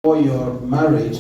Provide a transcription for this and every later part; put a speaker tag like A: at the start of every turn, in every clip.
A: For your marriage,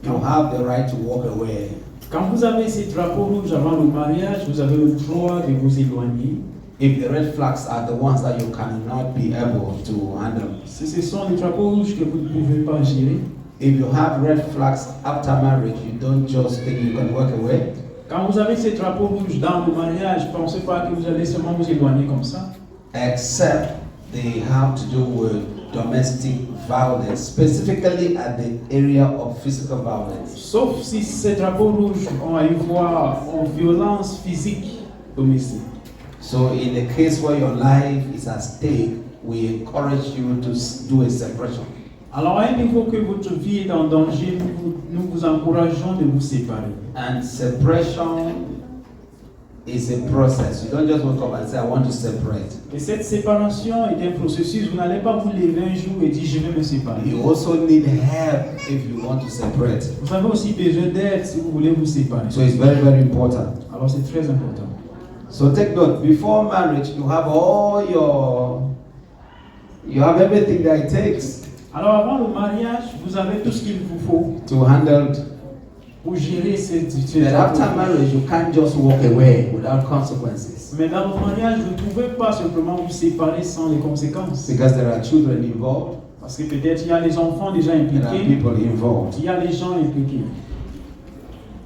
A: you have the right to walk away.
B: Quand vous avez ces drapeaux rouges avant le mariage, vous avez le droit de vous éloigner.
A: If the red flags are the ones that you cannot be able to handle.
B: Si ce sont les drapeaux rouges que vous ne pouvez pas gérer.
A: If you have red flags after marriage, you don't just think you can walk away.
B: Quand vous avez ces drapeaux rouges dans le mariage, pensez pas que vous allez seulement vous éloigner comme ça.
A: Except they have to do with domestic violence, specifically at the area of physical violence.
B: Sauf si ces drapeaux rouges ont à y voir en violence physique domestique.
A: So in the case where your life is at stake, we encourage you to do a separation.
B: Alors, à un niveau que votre vie est en danger, nous vous encourageons de vous séparer.
A: And separation is a process. You don't just wake up and say, I want to separate.
B: Et cette séparation est un processus. Vous n'allez pas vous lever un jour et dire, je vais me séparer.
A: You also need help if you want to separate.
B: Vous avez aussi besoin d'aide si vous voulez vous séparer.
A: So it's very, very important.
B: Alors, c'est très important.
A: So take note, before marriage, you have everything that it takes.
B: Alors, avant le mariage, vous avez tout ce qu'il vous faut
A: to handle.
B: Pour gérer cette
A: But
B: situation.
A: after marriage, you can't just walk away without consequences.
B: Mais dans le mariage, vous ne pouvez pas simplement vous séparer sans les conséquences.
A: Because there are children involved.
B: Parce que peut-être il y a les enfants déjà
A: There are
B: impliqués,
A: people involved.
B: il y a les gens impliqués.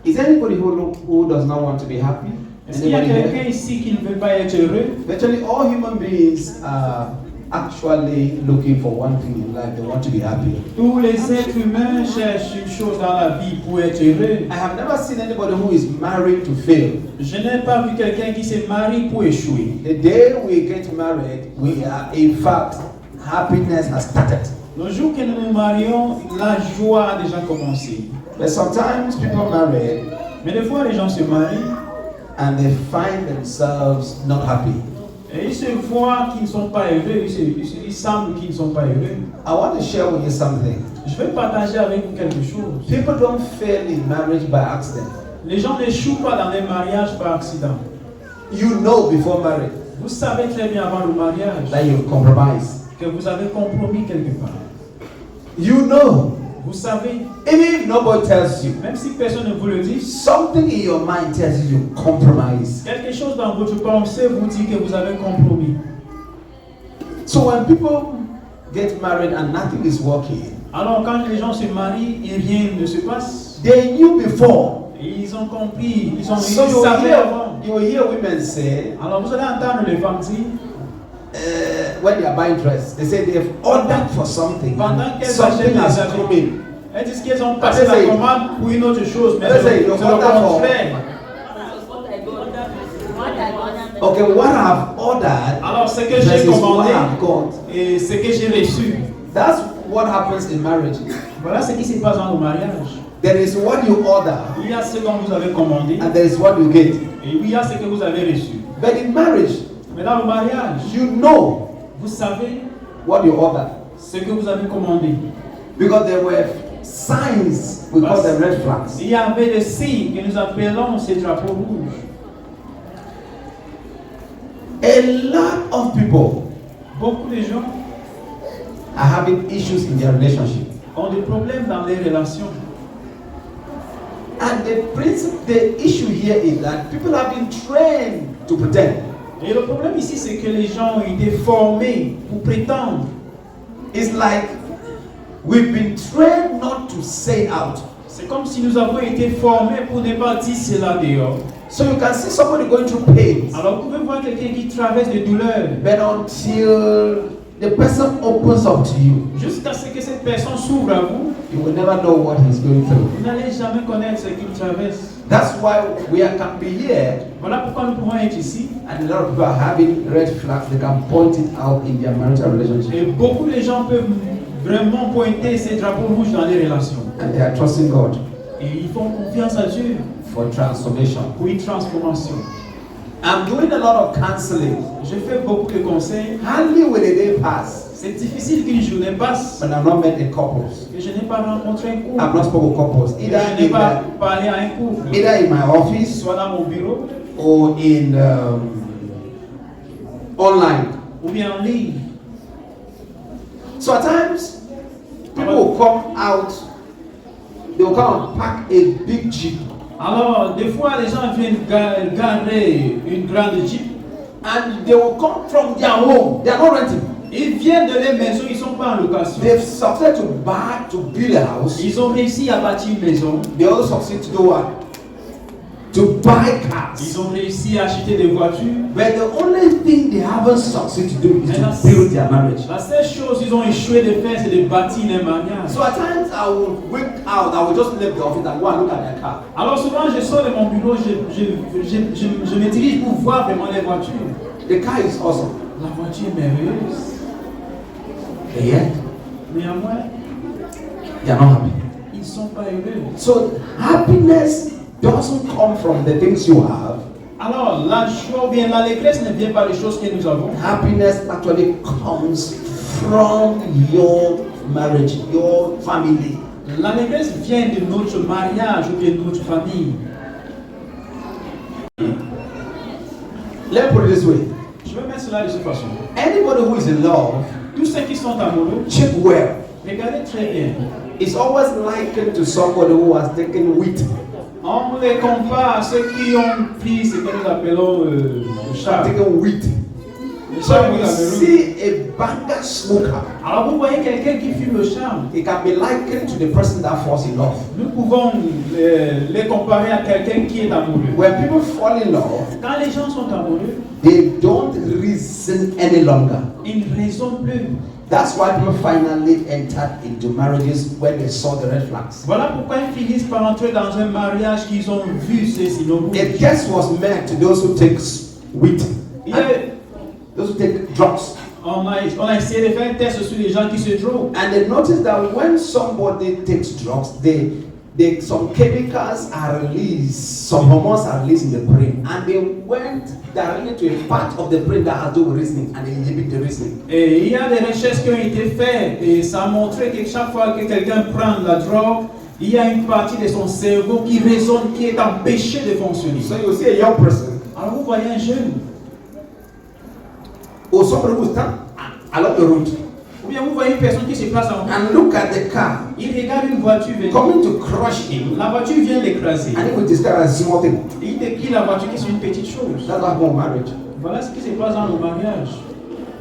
A: Is there anybody who does not want to be happy?
B: Est-ce qu'il y a
A: Anybody
B: quelqu'un
A: here?
B: ici qui ne veut pas être heureux?
A: Virtually all human beings are actually looking for one thing in life. They want to be happy.
B: Tous les êtres humains cherchent une chose dans la vie pour être heureux.
A: I have never seen anybody who is married to fail.
B: Je n'ai pas vu quelqu'un qui se marie pour échouer.
A: The day we get married, we are, in fact, happiness has started.
B: Le jour que nous nous marions, la joie a déjà commencé.
A: But sometimes people marry
B: Mais des fois, les gens se marient
A: and they find themselves not happy.
B: et ils se voient qu'ils ne sont pas heureux, ils semblent qu'ils ne sont pas heureux.
A: I want to share with you something.
B: Je vais partager avec vous quelque chose.
A: People don't fail in marriage by accident.
B: Les gens n'échouent pas dans les mariages par accident.
A: You know before marriage
B: Vous savez très bien avant le mariage
A: that you compromise.
B: que vous avez compromis quelque part.
A: You know,
B: Vous savez,
A: even if nobody tells you,
B: même si personne ne vous le dit,
A: something in your mind tells you you compromise.
B: quelque chose dans votre pensée vous dit que vous avez compromis.
A: So when people get married and nothing is working,
B: Alors quand les gens se marient et rien ne se passe,
A: they knew before.
B: et ils ont compris, ils
A: So
B: savaient avant.
A: you will hear women say,
B: Alors vous allez entendre les femmes dire,
A: when they are buying dress, they say they've ordered for something.
B: pendant qu'elles
A: Something
B: achètent
A: has
B: les habits,
A: coming.
B: elles disent qu'elles ont passé la commande pour une autre chose, mais
A: Let's
B: c'est
A: say
B: le
A: you order for-
B: contraire.
A: Okay, what I've ordered
B: Alors ce que j'ai
A: versus what
B: commandé
A: I've got.
B: et ce que j'ai reçu,
A: That's what happens in marriage.
B: voilà ce qui se passe dans le mariage.
A: There is what you order
B: Il y a ce dont vous avez commandé
A: and there is what you get.
B: et il y a ce que vous avez reçu.
A: But in marriage,
B: Mais dans le mariage,
A: you know
B: vous savez
A: what you order
B: ce que vous avez commandé.
A: because there were signs, we call them red flags.
B: Il y avait des signes que nous appelons ces drapeaux rouges.
A: A lot of people
B: Beaucoup de gens
A: are having issues in their relationship.
B: ont des problèmes dans les relations.
A: And the issue here is that people have been trained to pretend.
B: Et le problème ici, c'est que les gens ont été formés pour prétendre.
A: It's like we've been trained not to say out.
B: C'est comme si nous avons été formés pour ne pas dire cela dehors.
A: So you can see somebody going through pain,
B: Alors vous pouvez voir quelqu'un qui traverse des douleurs
A: but until the person opens up to you,
B: jusqu'à ce que cette personne s'ouvre à vous,
A: you will never know what he's going through.
B: vous n'allez jamais connaître ce qu'il traverse.
A: That's why can be here,
B: Voilà pourquoi nous pouvons être ici.
A: and a lot of people are having red flags. They can point it out in their marital relationship,
B: Et beaucoup de gens peuvent vraiment pointer ces drapeaux rouges dans les relations.
A: and they are trusting God
B: Et ils font confiance à Dieu
A: for transformation.
B: pour une transformation.
A: I'm doing a lot of counseling.
B: Je fais beaucoup de conseils.
A: Hardly will a day pass,
B: C'est difficile qu'une journée passe
A: but I've not met a couples.
B: et je n'ai pas rencontré un couple.
A: I've not spoken with couples
B: Et je n'ai pas parlé à un couple.
A: either in my office
B: Soit dans mon bureau
A: or in online.
B: ou bien en ligne.
A: So at times, People will come out, they will come and park a big jeep.
B: Alors, des fois, les gens viennent garer une grande jeep.
A: And they will come from their home. They are not renting.
B: Ils viennent de leur maison, ils ne sont pas en location.
A: They've succeeded to build a house.
B: Ils ont réussi à bâtir une maison.
A: They also succeed to do what? To buy cars.
B: Ils ont réussi à acheter des voitures.
A: But the only thing they haven't succeeded to do is
B: And
A: to
B: that's-
A: build their marriage.
B: La seule chose qu'ils ont échoué de faire, c'est de bâtir leur mariage.
A: So at times I will wake out, I will just leave the office and go and look at their car.
B: Alors souvent, je sors de mon bureau, je me dirige pour voir vraiment les voitures.
A: The car is awesome.
B: La voiture est merveilleuse.
A: And yet,
B: Néanmoins,
A: they are not happy.
B: ils ne sont pas heureux.
A: So happiness doesn't come from the things you have.
B: Alors, la joie ou bien l'allégresse ne vient pas des choses que nous avons.
A: Happiness actually comes from your marriage, your family.
B: L'allégresse vient de notre mariage ou bien de notre famille.
A: Let me put it this way.
B: Je vais mettre cela de cette façon.
A: Anybody who is in love,
B: Tous ceux qui sont amoureux,
A: check well.
B: regardez très bien.
A: It's always likened to somebody who has taken wheat,
B: On les compare à ceux qui ont pris ce que nous appelons le char.
A: taken wheat.
B: Le
A: So
B: char
A: we
B: du Cameroun.
A: see a banger smoker.
B: Alors vous voyez quelqu'un qui fume le char.
A: It can be likened to the person that falls in love.
B: Nous pouvons les comparer à quelqu'un qui est amoureux.
A: When people fall in love,
B: Quand les gens sont amoureux,
A: they don't reason any longer.
B: ils ne raisonnent plus.
A: That's why people finally entered into marriages when they saw the red flags.
B: Voilà pourquoi ils finissent par entrer dans un mariage qu'ils ont vu ces signaux rouges.
A: The test was meant to those who take wheat,
B: Il y a-
A: those who take drugs.
B: On a essayé de faire un test sur les gens qui se droguent.
A: And they noticed that when somebody takes drugs, some chemicals are released, some hormones are released in the brain, and they went directly to a part of the brain that has to do with reasoning, and they inhibit the reasoning.
B: Et il y a des recherches qui ont été faites et ça a montré que chaque fois que quelqu'un prend la drogue, il y a une partie de son cerveau qui résonne, qui est empêchée de fonctionner.
A: So you see a young person
B: Alors vous voyez un jeune,
A: or somebody who stand along the road
B: ou bien vous voyez une personne qui se place en route,
A: and look at the car
B: il regarde une voiture venir.
A: coming to crush him,
B: La voiture vient l'écraser.
A: and he will describe as a small thing.
B: Et il décrit la voiture qui est une petite chose.
A: That's what happened in marriage.
B: Voilà ce qui se passe dans le mariage.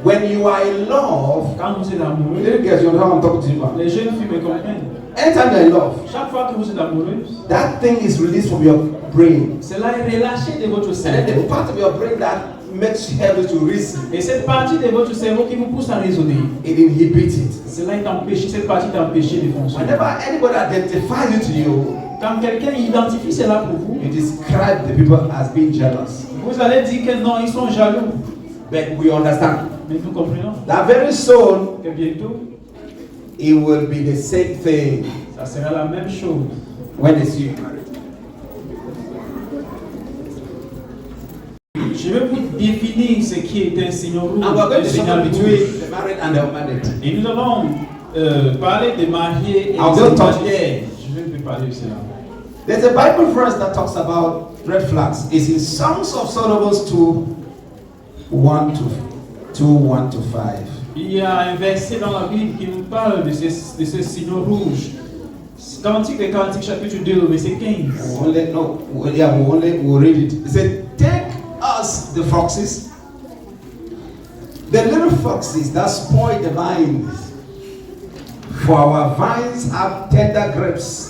A: When you are in love,
B: Quand vous êtes amoureux,
A: little girls, you know how I'm talking to you about.
B: les jeunes filles me comprennent.
A: Anytime you're in love,
B: Chaque fois que vous êtes amoureux,
A: that thing is released from your brain.
B: cela est relâché de votre
A: And then
B: cerveau.
A: the part of your brain that makes you able to reason,
B: Et cette partie de votre cerveau qui vous pousse à raisonner,
A: it inhibits it.
B: cela est empêché, cette partie est empêchée de fonctionner.
A: Whenever anybody identifies it to you,
B: Quand quelqu'un identifie cela pour vous,
A: you describe the people as being jealous.
B: vous allez dire que non, ils sont jaloux.
A: But we understand
B: Mais nous comprenons
A: that very soon
B: que bientôt,
A: it will be the same thing
B: ça sera la même chose.
A: when they see you married.
B: Je vais vous définir ce qui est un signal rouge.
A: And we're going
B: un
A: to
B: signal
A: talk
B: rouge.
A: between the married and the unmarried.
B: Et nous allons parler des mariés et
A: I'll
B: des
A: just touch
B: célibataires. Je vais vous parler de cela.
A: There's a Bible verse that talks about red flags. It's in Songs of Solomon 2:1 to 5.
B: Il y a un verset dans la Bible qui nous parle de ces signaux rouges. Cantique des Cantiques, chapitre 2, verset 15.
A: We'll read it. It said, "Take us the foxes, the little foxes that spoil the vines, for our vines have tender grapes."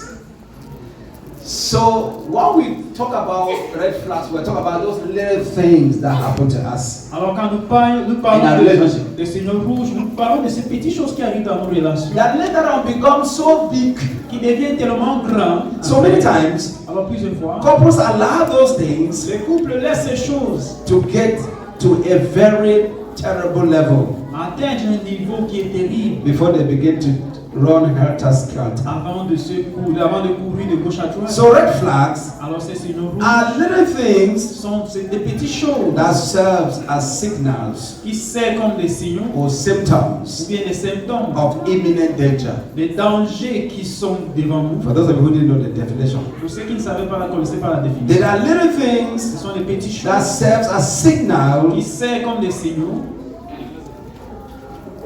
A: So when we talk about red flags, we're talking about those little things that happen to us.
B: Alors quand nous parlons
A: In our relationship.
B: de signaux rouges, nous parlons de ces petites choses qui arrivent dans nos relations,
A: That later on become so big.
B: qui deviennent tellement grands.
A: So many times,
B: Alors plusieurs fois,
A: couples allow those things
B: les couples laissent ces choses
A: to get to a very terrible level
B: atteindre un niveau qui est terrible
A: before they begin to run helter-skelter.
B: avant de courir de gauche à droite.
A: So red flags
B: Alors ces signaux rouges
A: are little things
B: c'est des petites choses
A: that serves as signals
B: qui servent comme des signaux
A: or
B: ou
A: symptoms
B: bien des symptômes,
A: of imminent danger.
B: des dangers qui sont devant nous.
A: For those of you who didn't know the definition,
B: Pour ceux qui ne savaient pas, connaissaient pas la définition,
A: there are little
B: ce
A: things
B: sont des petites
A: that
B: choses
A: serves as signals
B: qui servent comme des signaux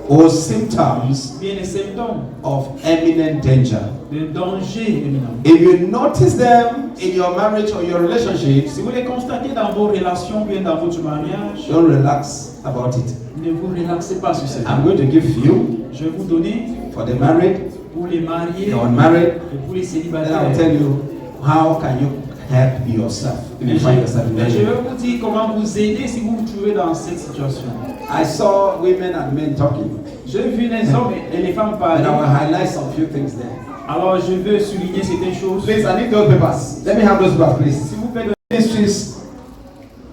A: or symptoms
B: bien les symptômes
A: of imminent danger.
B: de danger éminent.
A: If you notice them in your marriage or your relationships,
B: Si vous les constatez dans vos relations, bien dans votre mariage,
A: don't relax about it.
B: ne vous relaxez pas sur cette
A: I'm going to give you
B: Je vais vous donner
A: for the married,
B: pour les mariés
A: the unmarried,
B: et pour les
A: then I'll
B: célibataires.
A: tell you how can you help yourself if you find yourself in
B: Mais
A: that.
B: je vais vous dire comment vous aider si vous vous trouvez dans cette situation.
A: I saw women and men talking,
B: J'ai vu les hommes et les femmes parler.
A: and I will highlight some few things there.
B: Alors je veux souligner certaines choses.
A: Please, I need those papers. Let me have those papers, please.
B: S'il vous plaît,
A: Ministries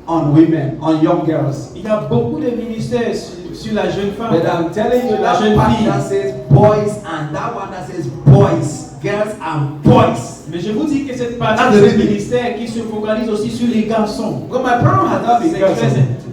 A: on women, on young girls.
B: il y a beaucoup de ministères sur la jeune femme.
A: But I'm telling you,
B: La
A: that
B: jeune
A: part
B: fille.
A: that says boys and that one that says boys, girls and boys.
B: Mais je vous dis que cette partie
A: Ah,
B: de ce
A: oui.
B: ministère qui se focalise aussi sur les garçons,
A: Because my problem has not
B: c'est
A: been girls.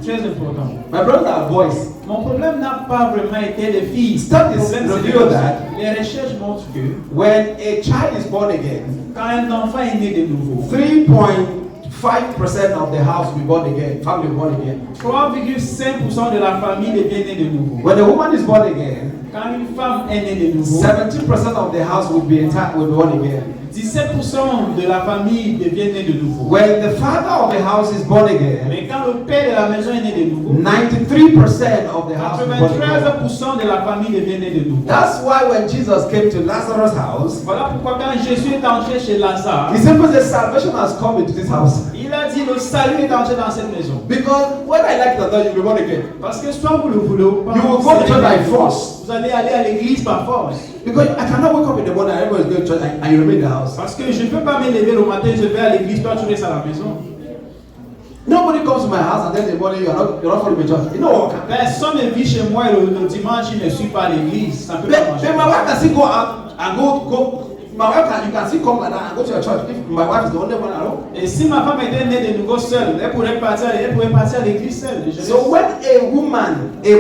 B: très important.
A: My brothers are boys.
B: Mon problème n'a pas vraiment été les filles.
A: Studies
B: Le problème, c'est
A: reveal
B: les
A: that
B: garçons. Les recherches montrent que
A: when a child is born again,
B: quand un enfant est né de nouveau,
A: 3.5% of the house will be born again, family born again.
B: 3,5% de la famille devient née de nouveau.
A: When a woman is born again,
B: Quand une femme est née de nouveau,
A: 70% of the house will be born again.
B: 17% de la famille devient née de nouveau.
A: When the father of the house is born again,
B: Mais quand le père de la maison est né de nouveau,
A: 93% of the house is born again.
B: 93% de la famille devient née de nouveau.
A: That's why when Jesus came to Lazarus' house,
B: Voilà pourquoi quand Jésus est entré chez Lazare,
A: he simply said, salvation has come into this house.
B: il a dit le salut est entré dans cette maison.
A: Because when I like the Lord, you'll be born again.
B: Parce que soit vous le voulez ou pas,
A: You will go to church by force.
B: vous allez aller à l'église par force.
A: Because I cannot wake up in the morning and everybody's going to church and you remain in the house.
B: Parce que je ne peux pas me lever le matin, je vais à l'église, toi tu restes à la maison.
A: Nobody comes to my house and then in the morning you're not following me to church. You know what?
B: Personne ne vit chez moi et le dimanche il ne suit pas à l'église. Ça peut pas
A: But
B: marcher.
A: my wife can still go out and go. My wife you can still come like that and go to your church if my wife is the only one at home.
B: Et si ma femme était née de nouveau seule, elle pourrait partir à l'église seule.
A: So when a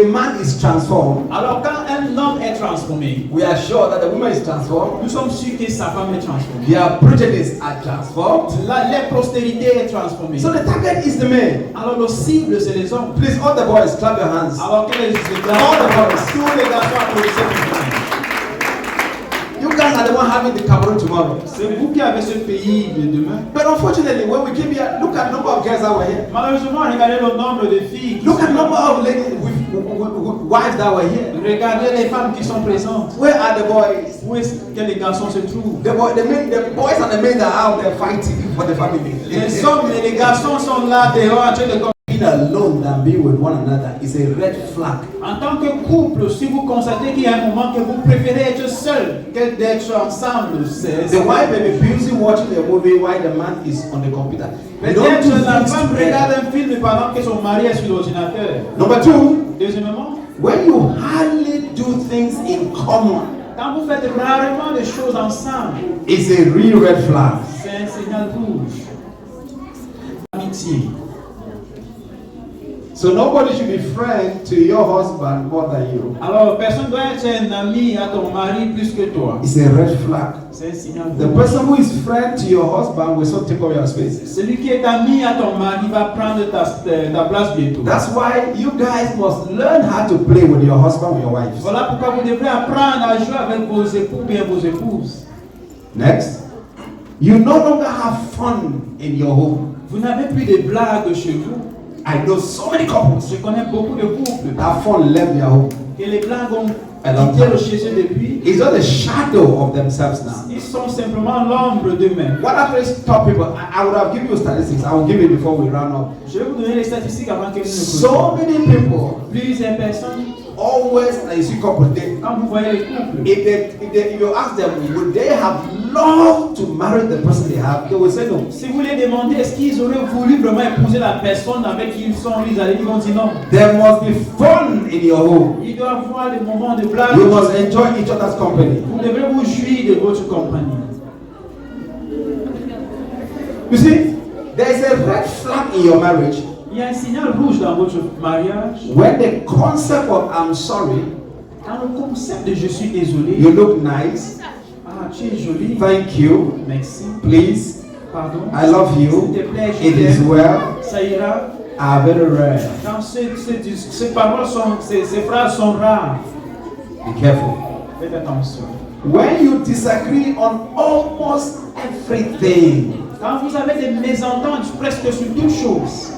A: man is transformed,
B: Alors quand un homme est transformé,
A: we are sure that the woman is transformed,
B: nous sommes sûrs que sa femme est transformée.
A: their prejudices are transformed.
B: La postérité est transformée.
A: So the target is the man.
B: Alors le cible c'est les hommes.
A: Please, all the boys, clap your hands.
B: Alors que les
A: All the boys.
B: tous les garçons applaudissez pour vous.
A: You guys are the one having the Cameroon tomorrow.
B: C'est vous qui avez ce pays de demain.
A: But unfortunately, when we came here, look at the number of girls that were here.
B: Malheureusement, regardez le nombre de filles.
A: Look at the number of ladies with wives that were here.
B: Regardez les femmes qui sont présentes.
A: Where are the boys?
B: Où est-ce que les garçons se trouvent?
A: The boys and the men are out there fighting for the family.
B: Les hommes et les garçons sont là dehors en train de combattre.
A: Being alone than being with one another is a red flag.
B: En tant que couple, si vous constatez qu'il y a un moment que vous préférez être seul que d'être ensemble,
A: The wife may be busy watching a movie while the man is on the computer. They don't do
B: peut-être la
A: things
B: femme
A: together.
B: regarde un film pendant que son mari est sur l'ordinateur.
A: Number two,
B: Deuxièmement,
A: when you hardly do things in common,
B: quand vous faites rarement des choses ensemble,
A: it's a real red flag.
B: c'est un signal rouge. Amitié.
A: So nobody should be friend to your husband more than you.
B: Alors, personne doit être un ami à ton mari plus que toi.
A: It's a red flag.
B: C'est un signal
A: The
B: rouge.
A: person who is friend to your husband will soon take over your space.
B: Celui qui est ami à ton mari va prendre ta place bientôt.
A: That's why you guys must learn how to play with your husband, with your wives.
B: Voilà pourquoi vous devrez apprendre à jouer avec vos époux bien vos épouses.
A: Next, you no longer have fun in your home.
B: Vous n'avez plus de blagues chez vous.
A: I know so many couples
B: Je connais beaucoup de couples
A: that fun left their home.
B: que les blagues ont
A: A long
B: quitté
A: time.
B: le chez eux depuis.
A: It's just a shadow of themselves now.
B: Ils sont simplement l'ombre d'eux-mêmes.
A: What actually stop people? I would have given you statistics. I will give it before we round up.
B: Je vais vous donner les statistiques avant que nous ne
A: So many people
B: Plusieurs personnes,
A: always, like you see couples,
B: quand vous voyez les couples,
A: if you ask them, would they have loved to marry the person they have, they will say no.
B: si vous les demandez est-ce qu'ils auraient voulu vraiment épouser la personne avec qui ils sont, ils vont dire non.
A: There must be fun in your home.
B: Il doit y avoir des moments de blague.
A: You must enjoy each other's company.
B: Vous devrez vous jouir de votre compagnie.
A: You see, there is a red flag in your marriage
B: Il y a un signal rouge dans votre mariage.
A: when the concept of I'm sorry,
B: Quand le concept de je suis désolé,
A: you look nice,
B: ah tu es jolie,
A: thank you,
B: merci,
A: please,
B: pardon,
A: I love you,
B: s'il te plaît, je
A: it is
B: t'aime,
A: well,
B: ça ira.
A: are very rare.
B: Quand ces paroles sont, ces phrases sont rares,
A: Be careful.
B: Faites attention.
A: When you disagree on almost everything,
B: Quand vous avez des mésententes presque sur toutes choses,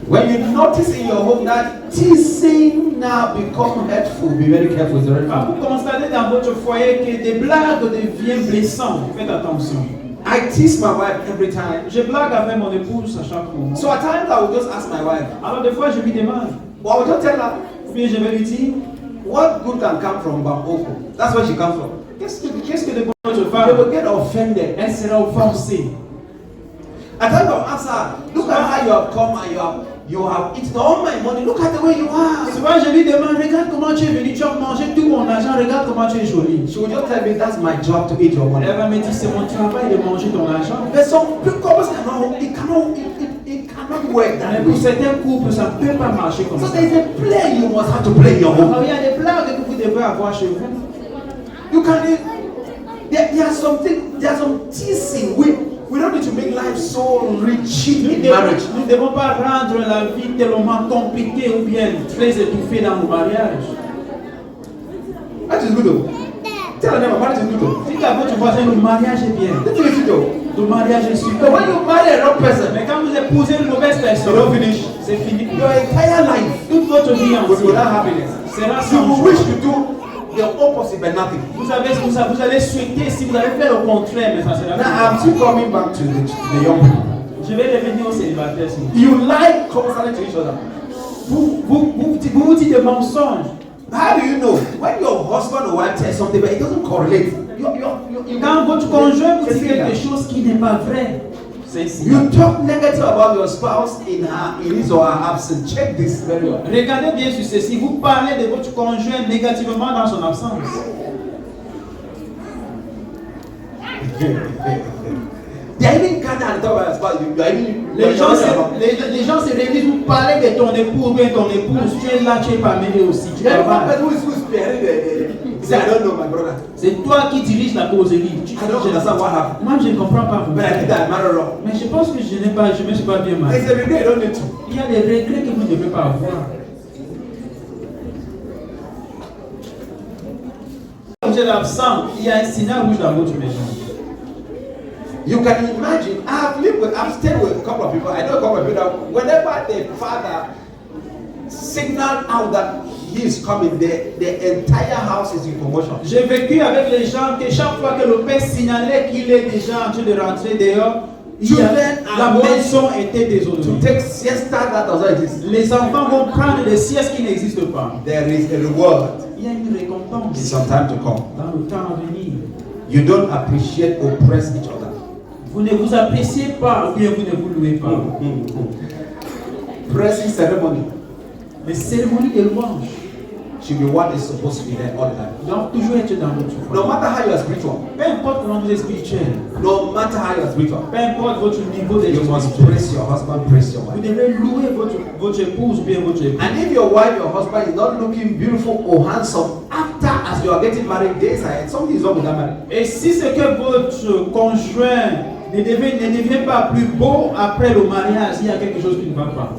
A: when you notice in your home that teasing now become hurtful, be very careful. It's already
B: quand vous constatez dans votre foyer que des blagues deviennent blessantes, faites attention.
A: I tease my wife every time.
B: Je blague avec mon épouse à chaque moment.
A: So at times I will just ask my wife,
B: Alors des fois je lui demande,
A: or I will just tell her,
B: ou bien je vais lui dire,
A: what good can come from Bamoko? That's where she comes from.
B: qu'est-ce que de bon je
A: They
B: fais?
A: will get offended.
B: Elle sera offensée.
A: At times I will ask her, look at how you have come and you have eaten all my money. Look at the way you are.
B: Souvent je lui demande, regarde comment tu es venu, tu as mangé tout mon argent, regarde comment tu es jolie.
A: She will just tell me that's my job to eat your money.
B: Elle va me dire, c'est mon travail de manger ton argent.
A: But some couples cannot work
B: Mais
A: that
B: pour
A: way.
B: certains couples, ça ne peut pas marcher comme
A: So
B: ça.
A: there is a play you must have to play in your home.
B: Alors, il y a des blagues que vous devez avoir chez vous.
A: You can there's some teasing. We don't need to make life so rigid in marriage.
B: Nous ne devons pas rendre la vie tellement compliquée ou bien très étouffée dans nos mariages.
A: That is good though. Tell them marriage is good though.
B: Dites à votre voisin, le mariage est bien.
A: That is good though.
B: Le mariage est
A: But
B: super.
A: when you marry a wrong person,
B: Mais quand vous épousez une mauvaise personne,
A: you don't finish.
B: c'est fini.
A: Your entire life
B: Toute votre vie
A: will be without
B: entière
A: happiness.
B: sera
A: You
B: sans
A: will
B: joie.
A: wish to do the opposite but nothing.
B: Vous allez souhaiter si vous allez faire le contraire, mais ça sera
A: Now
B: pas.
A: I'm still coming back to the young people.
B: Je vais revenir aux célibataires. s'il vous plaît.
A: You lie constantly to each other.
B: Vous dites des mensonges.
A: How do you know when your husband or wife tells something but it doesn't correlate? You
B: Quand votre conjoint vous dit
A: c'est
B: quelque
A: ça.
B: chose qui n'est pas vrai, c'est ici.
A: You talk negative about your spouse in his or her absence. Check this very well.
B: Regardez bien sur ceci. Vous parlez de votre conjoint négativement dans son absence.
A: They are even gathered and talk about your spouse. You are even
B: Les gens se réunissent, vous parlez de ton époux ou bien ton épouse. Tu es là, tu es parmi eux aussi. Tu
A: There is one
B: travailles.
A: person who is spearing he said, I don't know my brother.
B: C'est toi qui diriges la causerie.
A: I don't understand what happened.
B: Moi, je ne comprends pas.
A: But I think that I married wrong.
B: Mais je pense que je ne me suis pas bien
A: They
B: marié.
A: said, regret, I don't need to.
B: Il y a des regrets que vous ne devez pas avoir. Vous êtes absent, il y a un signal rouge dans votre maison.
A: You can imagine, I've stayed with a couple of people. I know a couple of people that whenever the father signaled out that he is coming, the entire house is in commotion.
B: J'ai vécu avec les gens que chaque fois que le père signalait qu'il est déjà en train de rentrer dehors, la maison était
A: To
B: désolée.
A: take siesta, that does not exist.
B: Les enfants vont prendre des siestes qui n'existent pas.
A: There is a reward
B: Il y a une
A: in
B: récompense
A: some time to come.
B: dans le temps à venir.
A: You don't appreciate or praise each other.
B: Vous ne vous appréciez pas ou bien vous ne vous louez pas.
A: Praising ceremony
B: Les cérémonies de louange
A: should be what is supposed to be there all the time.
B: doivent toujours être dans votre
A: No
B: foi.
A: matter how you are spiritual,
B: Peu importe comment vous êtes spirituel,
A: no matter how you are spiritual,
B: peu importe votre niveau de
A: you must
B: spirituel,
A: praise your husband, praise your
B: vous
A: wife.
B: devez louer votre épouse ou bien votre époux.
A: And if your wife, your husband is not looking beautiful or handsome after as you are getting married days ahead, something is wrong with that marriage.
B: Et si c'est que votre conjoint ne devient pas plus beau après le mariage, il y a quelque chose qui ne va pas.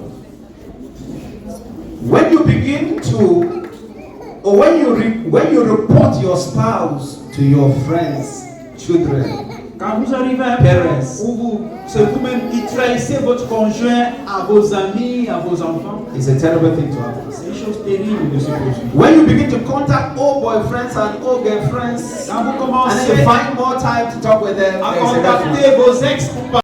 A: When you begin to, or when you report your spouse to your friends, children,
B: Quand vous arrivez à un
A: Parents.
B: point où c'est vous-même qui trahissez votre conjoint à vos amis, à vos enfants,
A: it's a terrible thing to happen.
B: c'est une chose terrible de se produire.
A: When you begin to contact old boyfriends and old girlfriends,
B: Quand vous
A: and then
B: commencez
A: you find more time to talk with them,
B: à
A: there is a red flag.
B: contacter vos ex pour